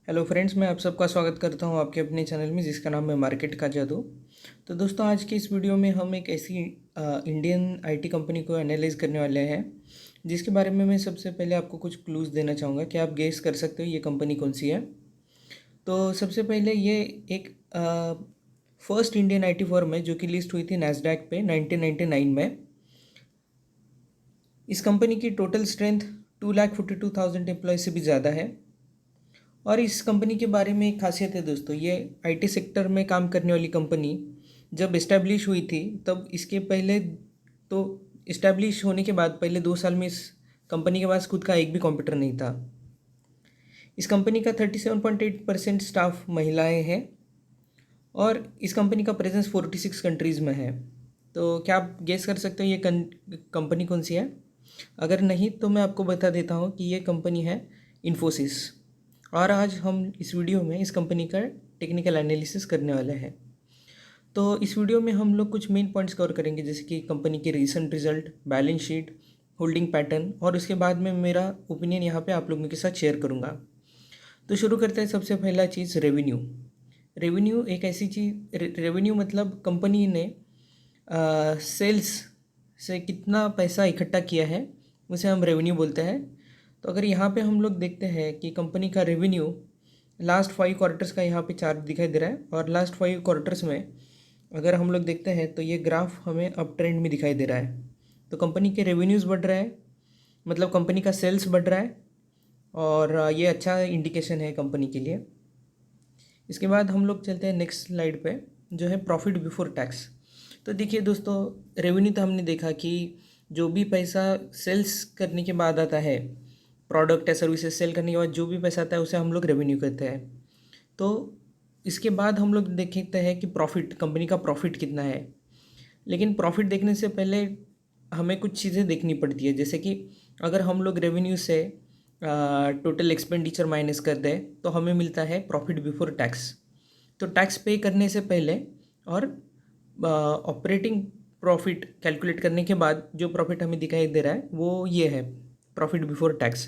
Hello friends, मैं आप सबका स्वागत करता हूं आपके अपने चैनल में जिसका नाम है मार्केट का जादू। तो दोस्तों, आज की इस वीडियो में हम एक ऐसी इंडियन आईटी कंपनी को एनालाइज करने वाले हैं जिसके बारे में मैं सबसे पहले आपको कुछ क्लूज़ देना चाहूँगा कि आप गेस कर सकते हो ये कंपनी कौन सी है। तो सबसे पहले ये एक फर्स्ट इंडियन आईटी फर्म है जो कि लिस्ट हुई थी नैस्डैक पे 1999 में। इस कंपनी की टोटल स्ट्रेंथ 2,42,000 एम्प्लॉय से भी ज़्यादा है। और इस कंपनी के बारे में एक खासियत है दोस्तों, ये आईटी सेक्टर में काम करने वाली कंपनी जब इस्टेब्लिश हुई थी तब इसके पहले तो इस्टेब्लिश होने के बाद पहले 2 साल में इस कंपनी के पास खुद का एक भी कंप्यूटर नहीं था। इस कंपनी का 37.8% स्टाफ महिलाएं हैं और इस कंपनी का प्रेजेंस 46 कंट्रीज़ में है। तो क्या आप गेस कर सकते हो ये कंपनी कौन सी है? अगर नहीं तो मैं आपको बता देता हूँ कि ये कंपनी है इन्फोसिस। और आज हम इस वीडियो में इस कंपनी का टेक्निकल एनालिसिस करने वाले हैं। तो इस वीडियो में हम लोग कुछ मेन पॉइंट्स कवर करेंगे जैसे कि कंपनी के recent result, balance sheet, holding pattern और उसके बाद में मेरा ओपिनियन यहाँ पे आप लोगों के साथ शेयर करूँगा। तो शुरू करते हैं। सबसे पहला चीज़ रेवेन्यू। रेवेन्यू एक ऐसी चीज़, रेवेन्यू मतलब कंपनी ने सेल्स से कितना पैसा इकट्ठा किया है उसे हम रेवेन्यू बोलते हैं। तो अगर यहाँ पे हम लोग देखते हैं कि कंपनी का रेवेन्यू लास्ट 5 क्वार्टर्स का यहाँ पे चार्ट दिखाई दे रहा है और लास्ट 5 क्वार्टर्स में अगर हम लोग देखते हैं तो ये ग्राफ हमें अप ट्रेंड में दिखाई दे रहा है। तो कंपनी के रेवेन्यूज़ बढ़ रहा है, मतलब कंपनी का सेल्स बढ़ रहा है और ये अच्छा इंडिकेशन है कंपनी के लिए। इसके बाद हम लोग चलते हैं नेक्स्ट स्लाइड पे जो है प्रॉफिट बिफोर टैक्स। तो देखिए दोस्तों, रेवेन्यू तो हमने देखा कि जो भी पैसा सेल्स करने के बाद आता है, प्रोडक्ट या सर्विसेज सेल करने के बाद जो भी पैसा आता है उसे हम लोग रेवेन्यू कहते हैं। तो इसके बाद हम लोग देखते हैं कि प्रॉफिट, कंपनी का प्रॉफिट कितना है। लेकिन प्रॉफिट देखने से पहले हमें कुछ चीज़ें देखनी पड़ती है, जैसे कि अगर हम लोग रेवेन्यू से टोटल एक्सपेंडिचर माइनस कर दें तो हमें मिलता है प्रॉफिट बिफोर टैक्स। तो टैक्स पे करने से पहले और ऑपरेटिंग प्रॉफिट कैलकुलेट करने के बाद जो प्रॉफिट हमें दिखाई दे रहा है वो ये है प्रॉफिट बिफोर टैक्स।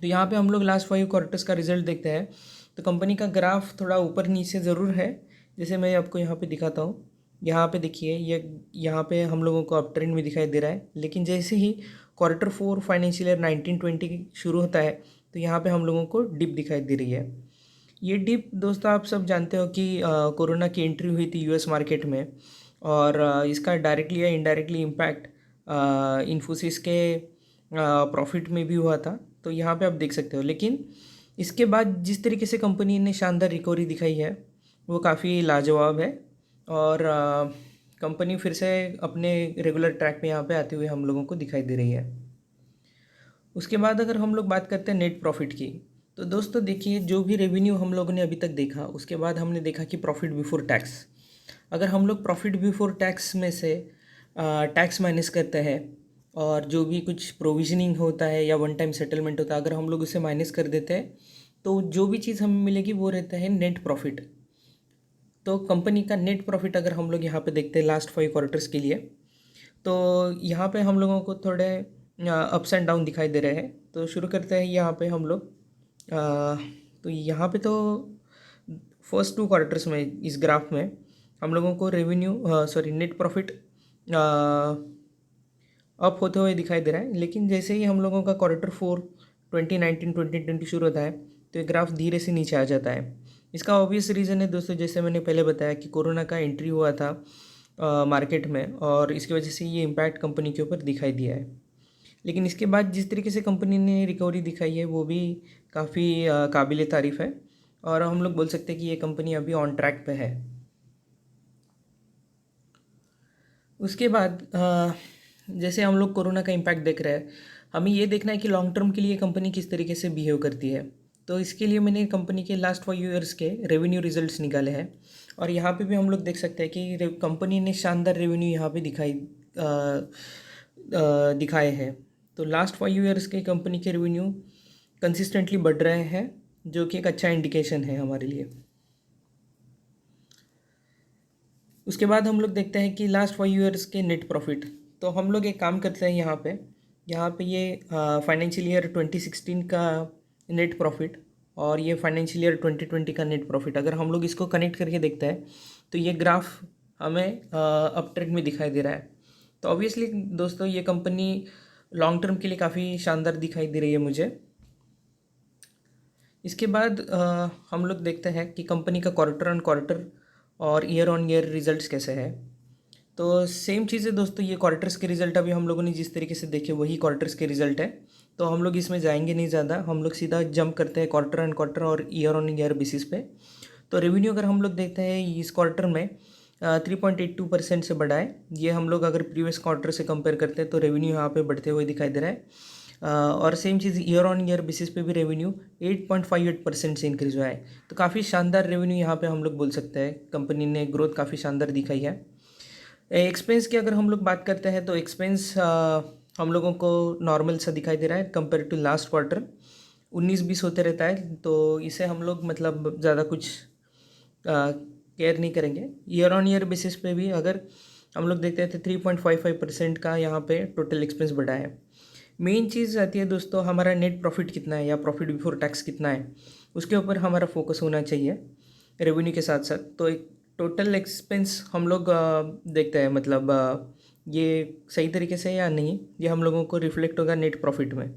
तो यहाँ पे हम लोग लास्ट 5 क्वार्टर्स का रिजल्ट देखते हैं तो कंपनी का ग्राफ थोड़ा ऊपर नीचे ज़रूर है, जैसे मैं आपको यहाँ पे दिखाता हूँ। यहाँ पे देखिए, ये यहाँ पे हम लोगों को अप ट्रेंड में दिखाई दे रहा है, लेकिन जैसे ही Q4 फाइनेंशियल ईयर 1920 शुरू होता है तो यहाँ पे हम लोगों को डिप दिखाई दे रही है। ये डिप दोस्तों आप सब जानते हो कि कोरोना की एंट्री हुई थी यूएस मार्केट में और इसका डायरेक्टली या इनडायरेक्टली इम्पैक्ट इन्फोसिस के प्रॉफिट में भी हुआ था। तो यहाँ पे आप देख सकते हो, लेकिन इसके बाद जिस तरीके से कंपनी ने शानदार रिकवरी दिखाई है वो काफ़ी लाजवाब है और कंपनी फिर से अपने रेगुलर ट्रैक पे यहाँ पे आते हुए हम लोगों को दिखाई दे रही है। उसके बाद अगर हम लोग बात करते हैं नेट प्रॉफिट की, तो दोस्तों देखिए, जो भी रेवेन्यू हम लोगों ने अभी तक देखा उसके बाद हमने देखा कि प्रॉफिट बिफोर टैक्स। अगर हम लोग प्रॉफिट बिफोर टैक्स में से टैक्स माइनस करते हैं और जो भी कुछ प्रोविजनिंग होता है या वन टाइम सेटलमेंट होता है, अगर हम लोग उसे माइनस कर देते हैं तो जो भी चीज़ हमें मिलेगी वो रहता है नेट प्रॉफिट। तो कंपनी का नेट प्रॉफिट अगर हम लोग यहाँ पे देखते हैं लास्ट 5 क्वार्टर्स के लिए, तो यहाँ पे हम लोगों को थोड़े अप्स एंड डाउन दिखाई दे रहे हैं। तो शुरू करते हैं यहाँ पे हम लोग। तो यहाँ पे तो फर्स्ट 2 क्वार्टर्स में इस ग्राफ में हम लोगों को नेट प्रॉफिट अप होते हुए दिखाई दे रहा है, लेकिन जैसे ही हम लोगों का Q4 2019-2020 शुरू होता है तो ये ग्राफ धीरे से नीचे आ जाता है। इसका ऑब्वियस रीज़न है दोस्तों, जैसे मैंने पहले बताया कि कोरोना का एंट्री हुआ था मार्केट में और इसकी वजह से ये इम्पैक्ट कंपनी के ऊपर दिखाई दिया है। लेकिन इसके बाद जिस तरीके से कंपनी ने रिकवरी दिखाई है वो भी काफ़ी काबिल तारीफ़ है और हम लोग बोल सकते हैं कि ये कंपनी अभी ऑन ट्रैक पे है। उसके बाद जैसे हम लोग कोरोना का इम्पैक्ट देख रहे हैं, हमें ये देखना है कि लॉन्ग टर्म के लिए कंपनी किस तरीके से बिहेव करती है। तो इसके लिए मैंने कंपनी के लास्ट 5 ईयर्स के रेवेन्यू रिजल्ट्स निकाले हैं और यहाँ पे भी हम लोग देख सकते हैं कि कंपनी ने शानदार रेवेन्यू यहाँ पे दिखाए हैं। तो लास्ट 5 ईयर्स के कंपनी के रेवेन्यू कंसिस्टेंटली बढ़ रहे हैं, जो कि एक अच्छा इंडिकेशन है हमारे लिए। उसके बाद हम लोग देखते हैं कि लास्ट 5 ईयर्स के नेट प्रॉफिट। तो हम लोग एक काम करते हैं यहाँ पे ये फाइनेंशियल ईयर 2016 का नेट प्रॉफिट और ये फाइनेंशियल ईयर 2020 का नेट प्रॉफिट। अगर हम लोग इसको कनेक्ट करके देखते हैं तो ये ग्राफ हमें अप ट्रेंड में दिखाई दे रहा है। तो ऑब्वियसली दोस्तों ये कंपनी लॉन्ग टर्म के लिए काफ़ी शानदार दिखाई दे रही है मुझे। इसके बाद हम लोग देखते हैं कि कंपनी का क्वार्टर ऑन क्वार्टर और ईयर ऑन ईयर रिजल्ट्स कैसे हैं। तो सेम चीज़ है दोस्तों, ये क्वार्टर्स के रिज़ल्ट अभी हम लोगों ने जिस तरीके से देखे वही क्वार्टर्स के रिज़ल्ट है। तो हम लोग इसमें जाएंगे नहीं ज़्यादा, हम लोग सीधा जंप करते हैं क्वार्टर ऑन क्वार्टर और ईयर ऑन ईयर बेसिस पे। तो रेवेन्यू अगर हम लोग देखते हैं इस क्वार्टर में 3.82% से बढ़ा है। ये हम लोग अगर प्रीवियस क्वार्टर से कंपेयर करते हैं तो रेवेन्यू यहाँ पे बढ़ते हुए दिखाई दे रहा है। और same cheese year on year basis पे भी रेवेन्यू 8.58% से इंक्रीज़ हुआ है। तो काफ़ी शानदार रेवेन्यू यहाँ पे हम लोग बोल सकते हैं, कंपनी ने ग्रोथ काफ़ी शानदार दिखाई है। एक्सपेंस की अगर हम लोग बात करते हैं तो एक्सपेंस हम लोगों को नॉर्मल सा दिखाई दे रहा है कंपेयर टू लास्ट क्वार्टर। 19-20 होते रहता है, तो इसे हम लोग मतलब ज़्यादा कुछ केयर नहीं करेंगे। ईयर ऑन ईयर बेसिस पे भी अगर हम लोग देखते हैं तो 3.55% का यहाँ पे टोटल एक्सपेंस बढ़ा है। मेन चीज़ आती है दोस्तों, हमारा नेट प्रॉफिट कितना है या प्रॉफिट बिफोर टैक्स कितना है, उसके ऊपर हमारा फोकस होना चाहिए रेवेन्यू के साथ साथ। तो एक टोटल एक्सपेंस हम लोग देखते हैं मतलब ये सही तरीके से या नहीं, ये हम लोगों को रिफ्लेक्ट होगा नेट प्रॉफिट में।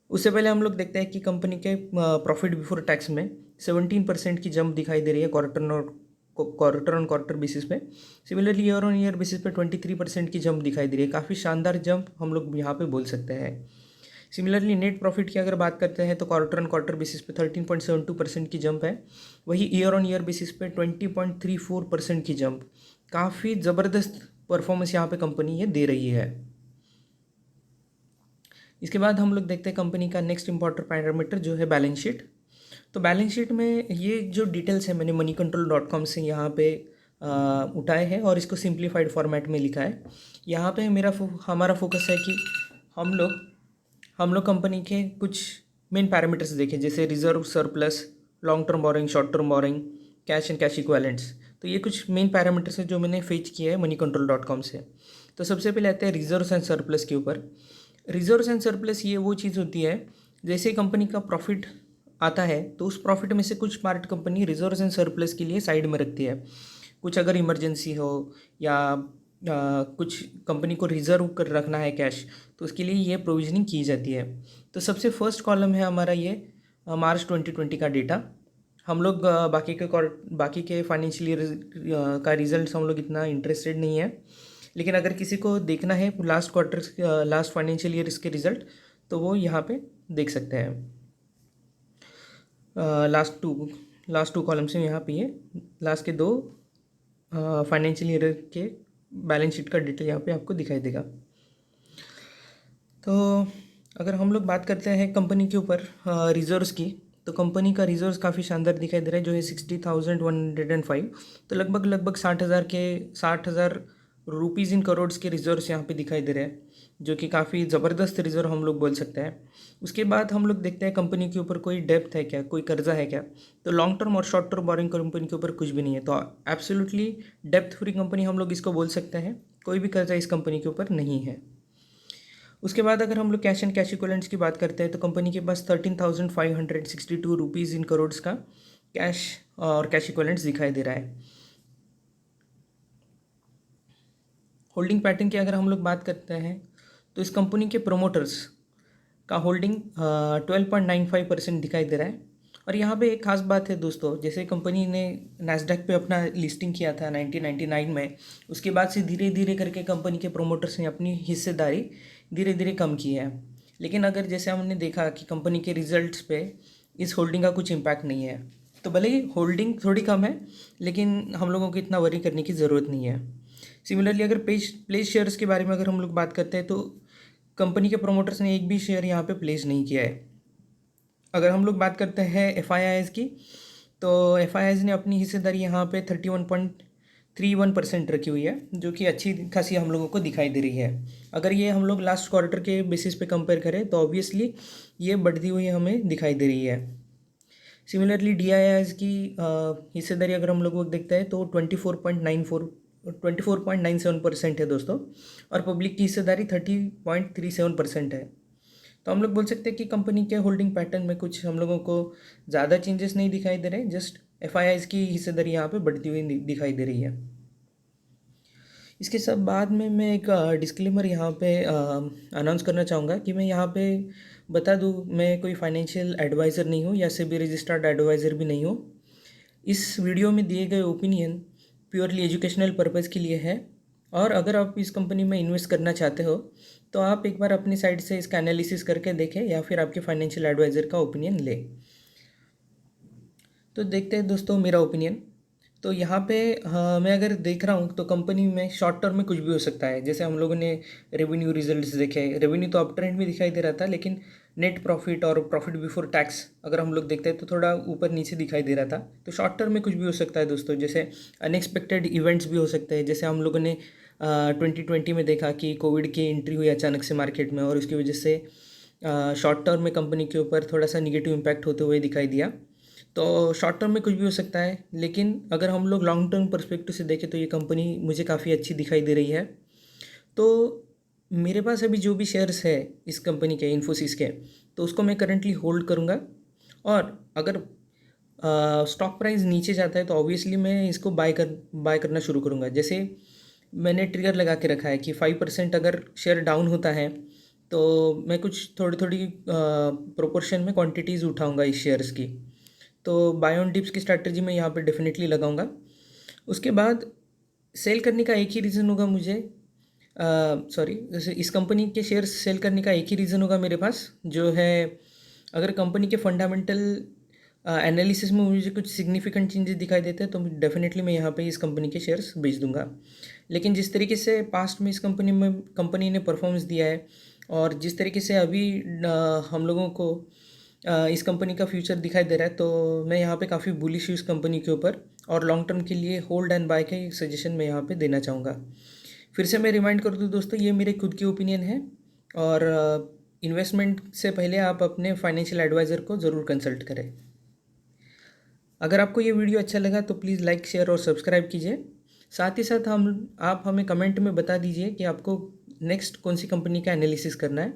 उससे पहले हम लोग देखते हैं कि कंपनी के प्रॉफिट बिफोर टैक्स में 17% की जंप दिखाई दे रही है क्वार्टर ऑन क्वार्टर बेसिस पे। Similarly year on year basis पे 23% की जंप दिखाई दे रही है, काफ़ी शानदार जंप हम लोग यहाँ पे बोल सकते हैं। सिमिलरली नेट प्रॉफिट की अगर बात करते हैं तो क्वार्टर ऑन क्वार्टर बेसिस पे 13.72% की जंप है। वही ईयर ऑन ईयर बेसिस पे 20.34% की जंप, काफ़ी ज़बरदस्त परफॉर्मेंस यहाँ पे कंपनी ये दे रही है। इसके बाद हम लोग देखते हैं कंपनी का नेक्स्ट इंपॉर्टेंट पैरामीटर जो है बैलेंस शीट। तो बैलेंस शीट में ये जो डिटेल्स है मैंने moneycontrol.com से यहाँ पे उठाए हैं और इसको सिंप्लीफाइड फॉर्मेट में लिखा है। यहाँ पे हमारा फोकस है कि हम लोग कंपनी के कुछ मेन पैरामीटर्स देखें, जैसे reserve, surplus, long term borrowing, short term borrowing, cash and cash equivalents. तो ये कुछ मेन पैरामीटर्स हैं जो मैंने फेच किए हैं moneycontrol.com से। तो सबसे पहले आते हैं रिजर्व्स एंड सरप्लस के ऊपर। रिजर्व्स एंड सरप्लस ये वो चीज़ होती है, जैसे कंपनी का प्रॉफिट आता है तो उस प्रॉफिट में से कुछ part company reserves and surplus के लिए साइड में रखती है। कुछ अगर इमरजेंसी हो या कुछ कंपनी को रिजर्व कर रखना है कैश, तो उसके लिए ये प्रोविजनिंग की जाती है। तो सबसे फर्स्ट कॉलम है हमारा ये मार्च 2020 का डेटा। हम लोग बाकी के फाइनेंशियल ईयर का रिजल्ट हम लोग इतना इंटरेस्टेड नहीं है, लेकिन अगर किसी को देखना है लास्ट फाइनेंशियल ईयर इसके रिजल्ट, तो वो यहाँ पे देख सकते हैं। लास्ट टू कॉलम्स में यहाँ पे ये लास्ट के 2 फाइनेंशियल ईयर के बैलेंस शीट का डिटेल यहाँ पे आपको दिखाई देगा। तो अगर हम लोग बात करते हैं कंपनी के ऊपर रिजर्व्स की, तो कंपनी का रिजर्व्स काफ़ी शानदार दिखाई दे रहा है जो है 60,105। तो लगभग 60,000 रुपीज़ इन करोड्स के रिजर्व्स यहाँ पे दिखाई दे रहे हैं, जो कि काफ़ी ज़बरदस्त रिजर्व हम लोग बोल सकते हैं। उसके बाद हम लोग देखते हैं कंपनी के ऊपर कोई डेप्थ है क्या, कोई कर्जा है क्या। तो लॉन्ग टर्म और शॉर्ट टर्म बोरिंग कंपनी के ऊपर कुछ भी नहीं है, तो एब्सोल्युटली डेप्थ फ्री कंपनी हम लोग इसको बोल सकते हैं। कोई भी कर्जा इस कंपनी के ऊपर नहीं है। उसके बाद अगर हम लोग कैश एंड कैश इक्विवेलेंट्स की बात करते हैं तो कंपनी के पास 13,562 रुपीज़ इन करोड्स का कैश और कैश इक्विवेलेंट्स दिखाई दे रहा है। होल्डिंग पैटर्न की अगर हम लोग बात करते हैं तो इस कंपनी के प्रोमोटर्स का होल्डिंग 12.95% दिखाई दे रहा है। और यहाँ पे एक खास बात है दोस्तों, जैसे कंपनी ने नैस्डैक पे अपना लिस्टिंग किया था 1999 में, उसके बाद से धीरे धीरे करके कंपनी के प्रोमोटर्स ने अपनी हिस्सेदारी धीरे धीरे कम की है। लेकिन अगर जैसे हमने देखा कि कंपनी के रिजल्ट्स पे इस होल्डिंग का कुछ इम्पैक्ट नहीं है, तो भले ही होल्डिंग थोड़ी कम है लेकिन हम लोगों को इतना वरी करने की ज़रूरत नहीं है। सिमिलरली अगर प्लेस शेयर्स के बारे में अगर हम लोग बात करते हैं तो कंपनी के प्रोमोटर्स ने एक भी शेयर यहाँ पे प्लेस नहीं किया है। अगर हम लोग बात करते हैं FIIs की, तो FIIs ने अपनी हिस्सेदारी यहाँ पे 31.31% रखी हुई है, जो कि अच्छी खासी हम लोगों को दिखाई दे रही है। अगर ये हम लोग लास्ट क्वार्टर के बेसिस पे कंपेयर करें तो ऑब्वियसली ये बढ़ती हुई हमें दिखाई दे रही है। सिमिलरली DIIs की हिस्सेदारी अगर हम लोग देखते हैं तो 24.97% है दोस्तों, और पब्लिक की हिस्सेदारी 30.37% है। तो हम लोग बोल सकते हैं कि कंपनी के होल्डिंग पैटर्न में कुछ हम लोगों को ज़्यादा चेंजेस नहीं दिखाई दे रहे, जस्ट एफआईआईज़ की हिस्सेदारी यहाँ पे बढ़ती हुई दिखाई दे रही है। इसके सब बाद में मैं एक डिस्क्लेमर यहाँ पे अनाउंस करना चाहूँगा कि मैं यहाँ पे बता दूँ, मैं कोई फाइनेंशियल एडवाइज़र नहीं हूँ या सेबी रजिस्टर्ड एडवाइज़र भी नहीं हूँ। इस वीडियो में दिए गए ओपिनियन प्योरली एजुकेशनल पर्पज़ के लिए है, और अगर आप इस कंपनी में इन्वेस्ट करना चाहते हो तो आप एक बार अपनी साइड से इसका एनालिसिस करके देखें या फिर आपके फाइनेंशियल एडवाइज़र का ओपिनियन लें। तो देखते हैं दोस्तों मेरा ओपिनियन। तो यहाँ पे हाँ, मैं अगर देख रहा हूँ तो कंपनी में शॉर्ट टर्म में कुछ भी हो सकता है। जैसे हम लोगों ने रेवेन्यू रिजल्ट्स देखे, रेवेन्यू तो अप ट्रेंड में दिखाई दे रहा था, लेकिन नेट प्रॉफिट और प्रॉफिट बिफोर टैक्स अगर हम लोग देखते हैं तो थोड़ा ऊपर नीचे दिखाई दे रहा था। तो शॉर्ट टर्म में कुछ भी हो सकता है दोस्तों, जैसे अनएक्सपेक्टेड इवेंट्स भी हो सकते हैं। जैसे हम लोगों ने 2020 में देखा कि कोविड की एंट्री हुई अचानक से मार्केट में, और उसकी वजह से शॉर्ट टर्म में कंपनी के ऊपर थोड़ा सा निगेटिव इम्पैक्ट होते हुए दिखाई दिया। तो शॉर्ट टर्म में कुछ भी हो सकता है, लेकिन अगर हम लोग लॉन्ग टर्म पर्सपेक्टिव से देखें तो ये कंपनी मुझे काफ़ी अच्छी दिखाई दे रही है। तो मेरे पास अभी जो भी शेयर्स है इस कंपनी के, इन्फोसिस के, तो उसको मैं करंटली होल्ड करूँगा। और अगर स्टॉक प्राइस नीचे जाता है तो ऑब्वियसली मैं इसको बाय करना शुरू करूँगा। जैसे मैंने ट्रिगर लगा के रखा है कि 5% अगर शेयर डाउन होता है तो मैं कुछ थोड़ी थोड़ी प्रोपोर्शन में क्वांटिटीज़ उठाऊँगा इस शेयर्स की। तो बाय ऑन डिप्स की स्ट्रैटेजी मैं यहाँ पे डेफिनेटली लगाऊंगा। उसके बाद सेल करने का एक ही रीज़न होगा मुझे, जैसे इस कंपनी के शेयर्स सेल करने का एक ही रीज़न होगा मेरे पास, जो है अगर कंपनी के फंडामेंटल एनालिसिस में मुझे कुछ सिग्निफिकेंट चेंजेस दिखाई देते हैं तो डेफिनेटली मैं यहाँ पे इस कंपनी के शेयर्स बेच दूंगा। लेकिन जिस तरीके से पास्ट में इस कंपनी ने परफॉर्मेंस दिया है, और जिस तरीके से अभी हम लोगों को इस कंपनी का फ्यूचर दिखाई दे रहा है, तो मैं यहाँ पे काफ़ी बुलिश हूँ इस कंपनी के ऊपर, और लॉन्ग टर्म के लिए होल्ड एंड बाय के सजेशन मैं यहाँ पे देना चाहूँगा। फिर से मैं रिमाइंड कर दूँ दोस्तों, ये मेरे खुद के ओपिनियन है, और इन्वेस्टमेंट से पहले आप अपने फाइनेंशियल एडवाइज़र को ज़रूर कंसल्ट करें। अगर आपको ये वीडियो अच्छा लगा तो प्लीज़ लाइक, शेयर और सब्सक्राइब कीजिए। साथ ही साथ आप हमें कमेंट में बता दीजिए कि आपको नेक्स्ट कौन सी कंपनी का एनालिसिस करना है,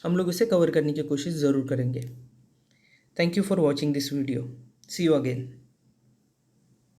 हम लोग उसे कवर करने की कोशिश ज़रूर करेंगे। Thank you for watching this video. See you again.